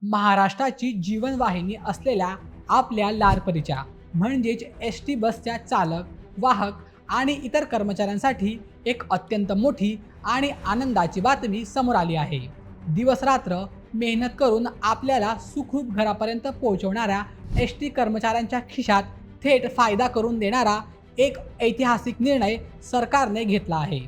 महाराष्ट्राची जीवनवाहिनी असलेल्या आपल्या लालपरीच्या म्हणजेच एस टी बसच्या चालक, वाहक आणि इतर कर्मचाऱ्यांसाठी एक अत्यंत मोठी आणि आनंदाची बातमी समोर आली आहे। दिवसरात्र मेहनत करून आपल्याला सुखरूप घरापर्यंत पोहोचवणाऱ्या एस टी कर्मचाऱ्यांच्या खिशात थेट फायदा करून देणारा एक ऐतिहासिक निर्णय सरकारने घेतला आहे।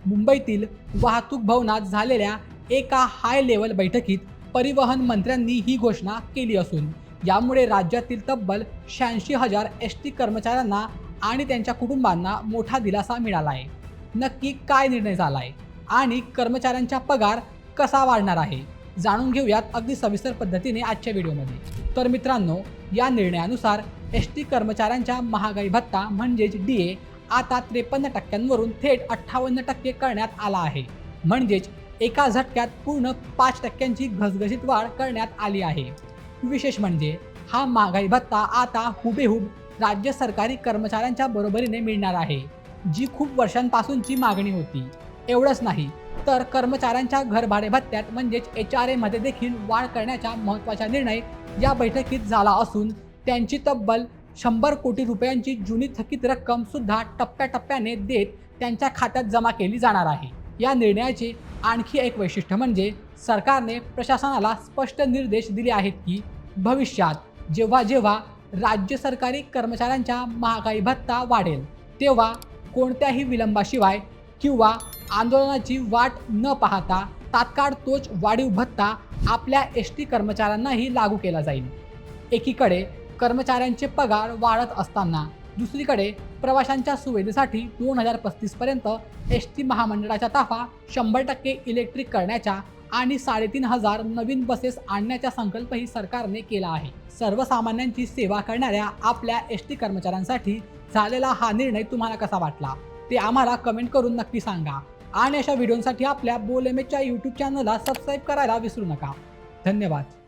मुंबईतील वाहतूक भवनात झालेल्या एका हाय लेवल बैठकीत परिवहन मंत्र्यांनी ही घोषणा केली असून यामुळे राज्यातील तब्बल 86,000 एस टी कर्मचाऱ्यांना आणि त्यांच्या कुटुंबांना मोठा दिलासा मिळाला आहे। नक्की काय निर्णय झाला आहे आणि कर्मचाऱ्यांचा पगार कसा वाढणार आहे, जाणून घेऊयात अगदी सविस्तर पद्धतीने आजच्या व्हिडिओमध्ये। तर मित्रांनो, या निर्णयानुसार एस टी कर्मचाऱ्यांच्या महागाई भत्ता म्हणजेच DA आता 53% थेट 58% करण्यात आला आहे। म्हणजेच एका झटक्यात पूर्ण 5% घसघशीत वाढ करण्यात आली आहे। विशेष म्हणजे हा महागाई भत्ता आता हुबेहूब राज्य सरकारी कर्मचाऱ्यांच्या बरोबरीने मिळणार आहे, जी खूप वर्षांपासूनची मागणी होती। एवढंच नाही तर कर्मचाऱ्यांच्या घरभाडे भत्त्यात म्हणजेच HRA मध्ये देखील वाढ करण्याचा महत्त्वाचा निर्णय या बैठकीत झाला असून त्यांची तब्बल 100 कोटी रुपयांची जुनी थकीत रक्कम सुद्धा टप्प्याटप्प्याने देत त्यांच्या खात्यात जमा केली जाणार आहे। या निर्णयाचे आणखी एक वैशिष्ट्य म्हणजे सरकारने प्रशासनाला स्पष्ट निर्देश दिले आहेत की भविष्यात जेव्हा जेव्हा राज्य सरकारी कर्मचाऱ्यांचा महागाई भत्ता वाढेल तेव्हा कोणत्याही विलंबाशिवाय किंवा आंदोलनाची वाट न पाहता तात्काळ तोच वाढीव भत्ता आपल्या एस टी कर्मचाऱ्यांनाही लागू केला जाईल। एकीकडे कर्मचाऱ्यांचे पगार वाढत असताना दुसरीकडे प्रवाशांच्या सुविधेसाठी 2035 पर्यंत एस टी महामंडळाचा ताफा 100% इलेक्ट्रिक करण्याचा आणि 3,500 नवीन बसेस आणण्याचा संकल्पही सरकारने केला आहे। सर्वसामान्यांची सेवा करणाऱ्या आपल्या एस टी कर्मचाऱ्यांसाठी झालेला हा निर्णय तुम्हाला कसा वाटला ते आम्हाला कमेंट करून नक्की सांगा आणि अशा व्हिडिओसाठी आपल्या बोल एम एचच्या यूट्यूब चॅनलला सबस्क्राईब करायला विसरू नका। धन्यवाद।